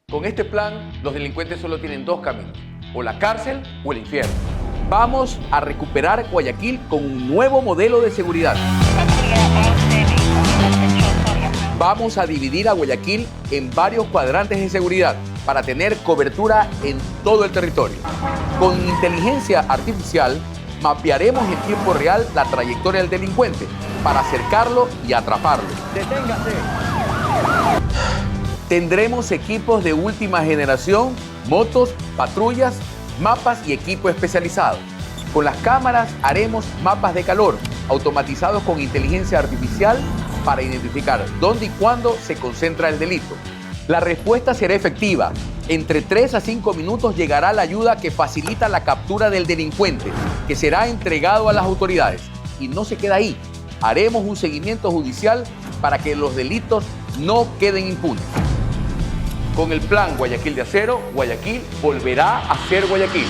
Con este plan, los delincuentes solo tienen dos caminos, o la cárcel o el infierno. Vamos a recuperar Guayaquil con un nuevo modelo de seguridad. Vamos a dividir a Guayaquil en varios cuadrantes de seguridad para tener cobertura en todo el territorio. Con inteligencia artificial, mapearemos en tiempo real la trayectoria del delincuente para acercarlo y atraparlo. ¡Deténgase! Tendremos equipos de última generación, motos, patrullas, mapas y equipo especializado. Con las cámaras haremos mapas de calor, automatizados con inteligencia artificial para identificar dónde y cuándo se concentra el delito. La respuesta será efectiva. Entre 3 a 5 minutos llegará la ayuda que facilita la captura del delincuente, que será entregado a las autoridades. Y no se queda ahí. Haremos un seguimiento judicial para que los delitos no queden impunes. Con el plan Guayaquil de Acero, Guayaquil volverá a ser Guayaquil.